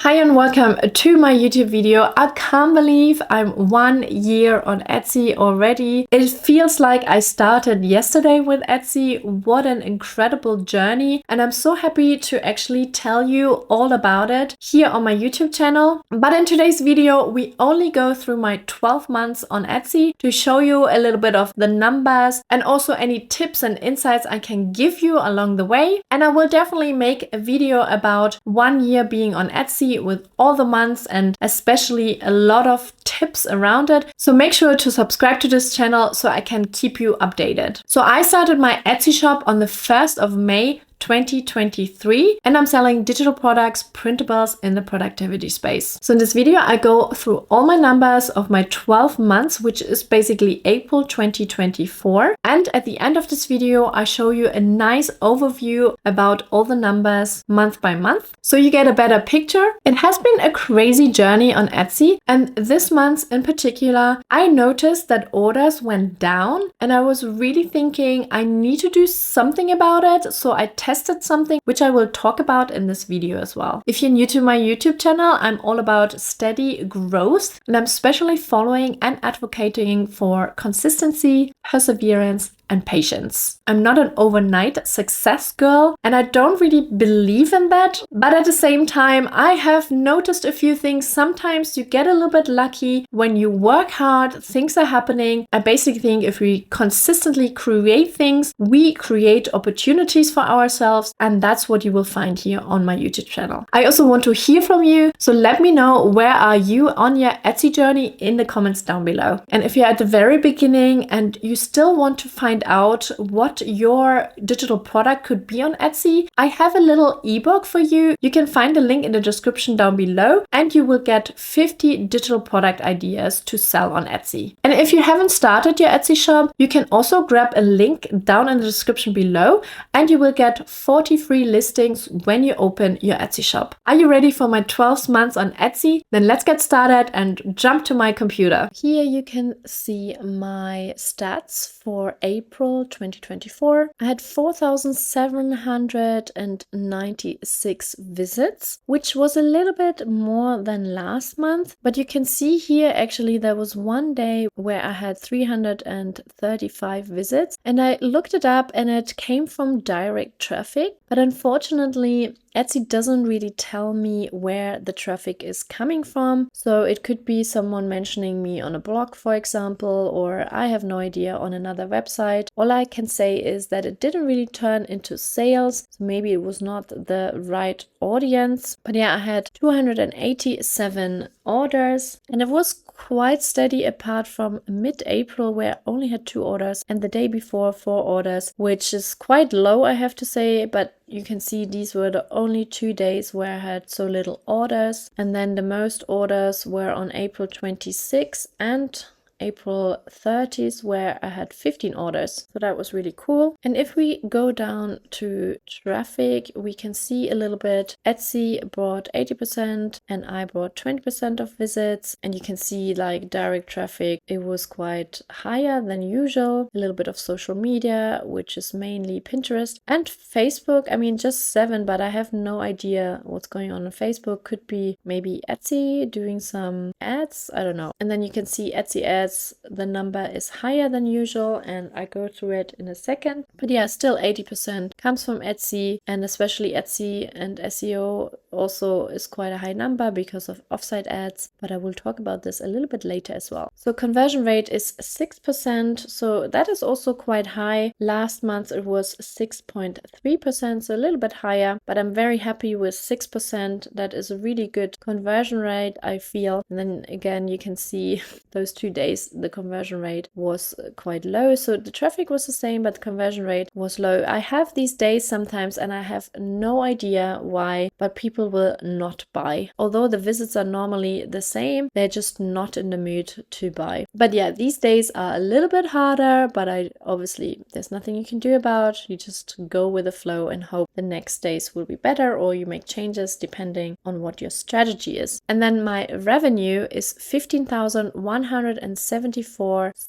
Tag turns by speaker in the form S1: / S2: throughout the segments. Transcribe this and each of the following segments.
S1: Hi and welcome to my YouTube video. I can't believe I'm 1 year on Etsy already. It feels like I started yesterday with Etsy. What an incredible journey. And I'm so happy to actually tell you all about it here on my YouTube channel. But in today's video, we only go through my 12 months on Etsy to show you a little bit of the numbers and also any tips and insights I can give you along the way. And I will definitely make a video about 1 year being on Etsy with all the months and especially a lot of tips around it. So make sure to subscribe to this channel so I can keep you updated. So I started my Etsy shop on the 1st of May 2023 and I'm selling digital products, printables in the productivity space. So in this video, I go through all my numbers of my 12 months, which is basically April 2024. And at the end of this video, I show you a nice overview about all the numbers month by month, so you get a better picture. It has been a crazy journey on Etsy, and this month in particular, I noticed that orders went down and I was really thinking I need to do something about it. So I tested something which I will talk about in this video as well. If you're new to my YouTube channel, I'm all about steady growth and I'm especially following and advocating for consistency, perseverance, and patience. I'm not an overnight success girl and I don't really believe in that. But at the same time, I have noticed a few things. Sometimes you get a little bit lucky. When you work hard, things are happening. I basically think if we consistently create things, we create opportunities for ourselves. And that's what you will find here on my YouTube channel. I also want to hear from you. So let me know, where are you on your Etsy journey in the comments down below. And if you're at the very beginning and you still want to find out what your digital product could be on Etsy, I have a little ebook for you. You can find the link in the description down below and you will get 50 digital product ideas to sell on Etsy. And if you haven't started your Etsy shop, you can also grab a link down in the description below and you will get 40 free listings when you open your Etsy shop. Are you ready for my 12 months on Etsy? Then let's get started and jump to my computer. Here you can see my stats for April 2024. I had 4,796 visits, which was a little bit more than last month. But you can see here, actually, there was one day where I had 335 visits. And I looked it up and it came from direct traffic. But unfortunately, Etsy doesn't really tell me where the traffic is coming from. So it could be someone mentioning me on a blog, for example, or I have no idea, on another website. All I can say is that it didn't really turn into sales. So maybe it was not the right audience. But yeah, I had 287 orders and it was quite steady apart from mid-April where I only had 2 orders and the day before 4 orders, which is quite low, I have to say. But you can see these were the only 2 days where I had so little orders. And then the most orders were on April 26th and April 30th, where I had 15 orders. So that was really cool. And if we go down to traffic, we can see a little bit. Etsy brought 80% and I brought 20% of visits. And you can see like direct traffic, it was quite higher than usual. A little bit of social media, which is mainly Pinterest and Facebook. I mean, just 7, but I have no idea what's going on Facebook. Could be maybe Etsy doing some ads. I don't know. And then you can see Etsy ads. The number is higher than usual and I go through it in a second. But yeah, still 80% comes from Etsy, and especially Etsy and SEO also is quite a high number because of offsite ads, but I will talk about this a little bit later as well. So conversion rate is 6%, so that is also quite high. Last month it was 6.3%, so a little bit higher, but I'm very happy with 6%. That is a really good conversion rate, I feel. And then again, you can see those 2 days the conversion rate was quite low. So the traffic was the same, but the conversion rate was low. I have these days sometimes and I have no idea why, but people will not buy. Although the visits are normally the same, they're just not in the mood to buy. But yeah, these days are a little bit harder, but obviously there's nothing you can do about. You just go with the flow and hope the next days will be better, or you make changes depending on what your strategy is. And then my revenue is 15,174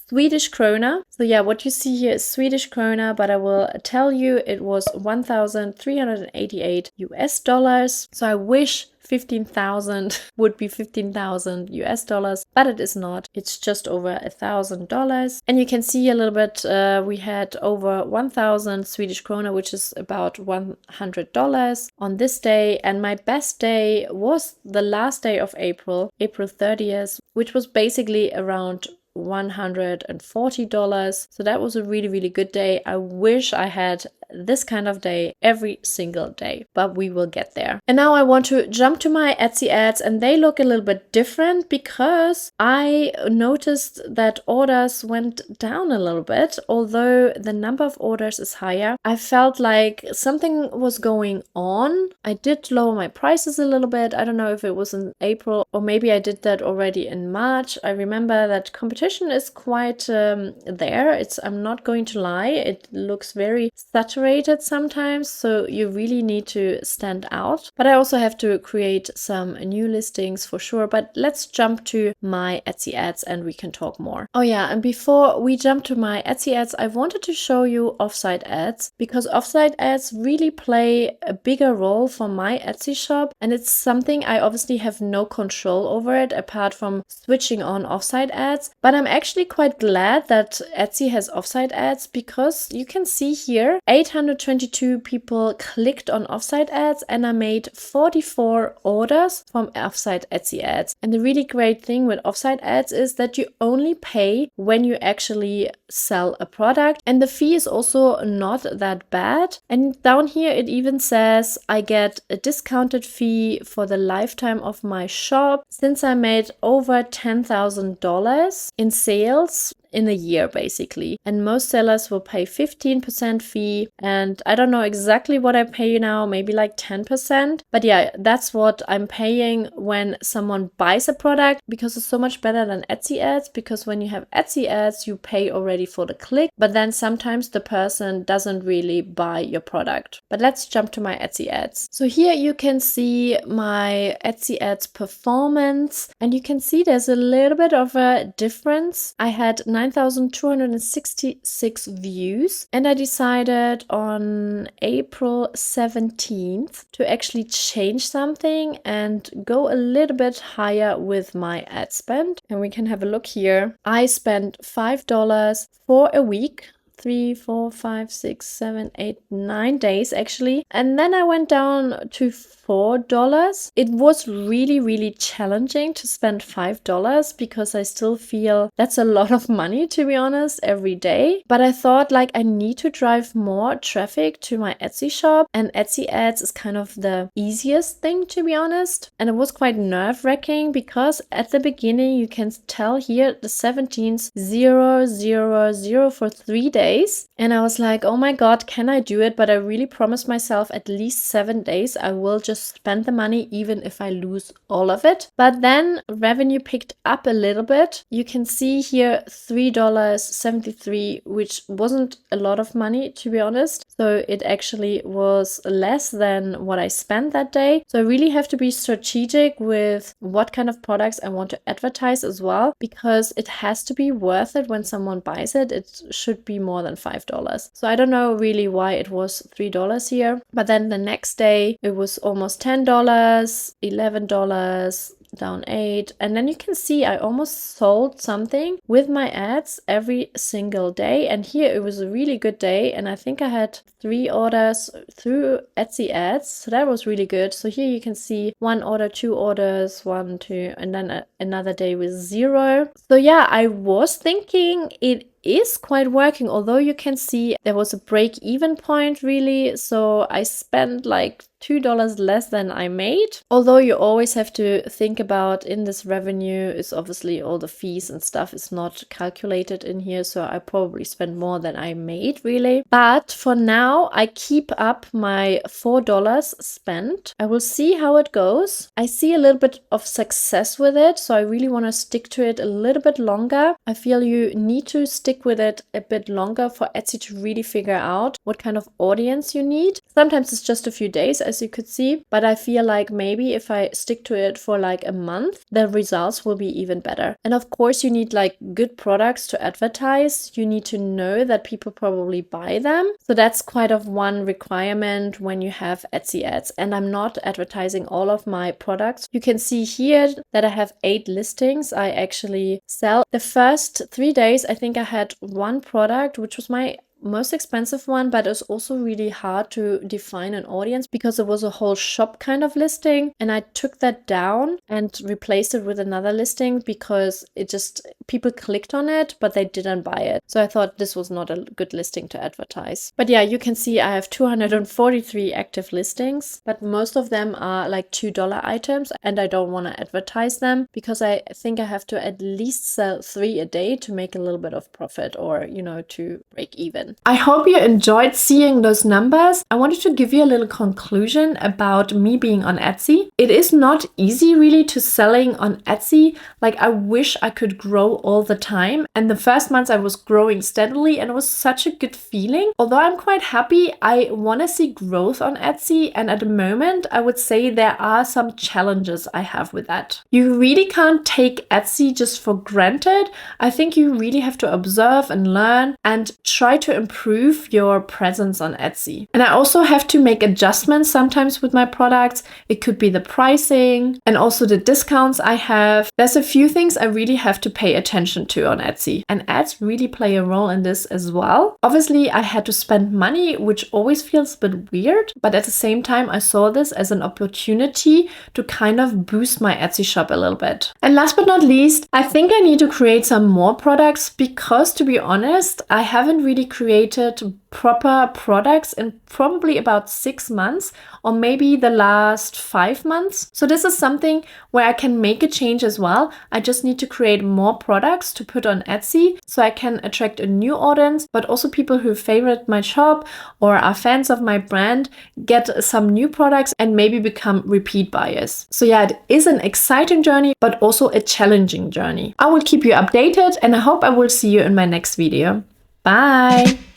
S1: Swedish krona. So yeah, what you see here is Swedish krona, but I will tell you it was 1,388 US dollars. So I wish 15,000 would be 15,000 US dollars, but it is not. It's just over $1,000. And you can see a little bit, we had over 1,000 Swedish krona, which is about $100 on this day. And my best day was the last day of April, April 30th, which was basically around $140. So that was a really, really good day. I wish I had this kind of day every single day, but we will get there. And now I want to jump to my Etsy ads, and they look a little bit different because I noticed that orders went down a little bit. Although the number of orders is higher, I felt like something was going on. I did lower my prices a little bit. I don't know if it was in April or maybe I did that already in March. I remember that competition is quite there. I'm not going to lie, it looks very saturated sometimes, so you really need to stand out. But I also have to create some new listings for sure. But let's jump to my Etsy ads and we can talk more. Oh yeah, and before we jump to my Etsy ads, I wanted to show you Offsite ads, because Offsite ads really play a bigger role for my Etsy shop, and it's something I obviously have no control over it apart from switching on Offsite ads. But I'm actually quite glad that Etsy has Offsite ads, because you can see here 822 people clicked on Offsite ads and I made 44 orders from Offsite Etsy ads. And the really great thing with Offsite ads is that you only pay when you actually sell a product, and the fee is also not that bad. And down here it even says I get a discounted fee for the lifetime of my shop since I made over $10,000 in sales in a year basically. And most sellers will pay 15% fee, and I don't know exactly what I pay now, maybe like 10%. But yeah, that's what I'm paying when someone buys a product, because it's so much better than Etsy ads, because when you have Etsy ads you pay already for the click, but then sometimes the person doesn't really buy your product. But let's jump to my Etsy ads. So here you can see my Etsy ads performance, and you can see there's a little bit of a difference. I had 9,266 views, and I decided on April 17th to actually change something and go a little bit higher with my ad spend. And we can have a look here. I spent $5 for a week. 3, 4, 5, 6, 7, 8, 9 days actually. And then I went down to $4. It was really, really challenging to spend $5 because I still feel that's a lot of money, to be honest, every day. But I thought like I need to drive more traffic to my Etsy shop, and Etsy ads is kind of the easiest thing, to be honest. And it was quite nerve-wracking because at the beginning you can tell here the 17th 0, 0, 0 for 3 days. And I was like, oh my god, can I do it? But I really promised myself at least 7 days I will just spend the money even if I lose all of it. But then revenue picked up a little bit. You can see here $3.73, which wasn't a lot of money, to be honest. So it actually was less than what I spent that day. So I really have to be strategic with what kind of products I want to advertise as well, because it has to be worth it when someone buys it. It should be more than $5. So I don't know really why it was $3 here. But then the next day it was almost $10, $11, down 8. And then you can see I almost sold something with my ads every single day. And here it was a really good day, and I think I had 3 orders through Etsy ads, so that was really good. So here you can see 1 order, 2 orders, 1, 2, and then another day with 0. So yeah, I was thinking it is quite working, although you can see there was a break-even point really. So I spent like $2 less than I made. Although you always have to think about in this revenue is obviously all the fees and stuff is not calculated in here. So I probably spent more than I made really. But for now, I keep up my $4 spent. I will see how it goes. I see a little bit of success with it. So I really want to stick to it a little bit longer. I feel you need to stick with it a bit longer for Etsy to really figure out what kind of audience you need. Sometimes it's just a few days, as you could see, but I feel like maybe if I stick to it for like a month, the results will be even better. And of course, you need like good products to advertise. You need to know that people probably buy them. So that's quite of one requirement when you have Etsy ads. And I'm not advertising all of my products. You can see here that I have 8 listings I actually sell. The first 3 days, I think I had one product, which was my most expensive one, but it's also really hard to define an audience because it was a whole shop kind of listing, and I took that down and replaced it with another listing because it just, people clicked on it but they didn't buy it. So I thought this was not a good listing to advertise. But yeah, you can see I have 243 active listings, but most of them are like $2 items, and I don't want to advertise them because I think I have to at least sell 3 a day to make a little bit of profit, or to break even. I hope you enjoyed seeing those numbers. I wanted to give you a little conclusion about me being on Etsy. It is not easy really to selling on Etsy. Like, I wish I could grow all the time. And the first months I was growing steadily and it was such a good feeling. Although I'm quite happy, I want to see growth on Etsy. And at the moment, I would say there are some challenges I have with that. You really can't take Etsy just for granted. I think you really have to observe and learn and try to improve your presence on Etsy. And I also have to make adjustments sometimes with my products. It could be the pricing and also the discounts I have. There's a few things I really have to pay attention to on Etsy, and ads really play a role in this as well. Obviously, I had to spend money, which always feels a bit weird, but at the same time, I saw this as an opportunity to kind of boost my Etsy shop a little bit. And last but not least, I think I need to create some more products because, to be honest, I haven't really created proper products in probably about 6 months, or maybe the last 5 months. So this is something where I can make a change as well. I just need to create more products to put on Etsy so I can attract a new audience, but also people who favorite my shop or are fans of my brand get some new products and maybe become repeat buyers. So yeah, it is an exciting journey, but also a challenging journey. I will keep you updated and I hope I will see you in my next video. Bye!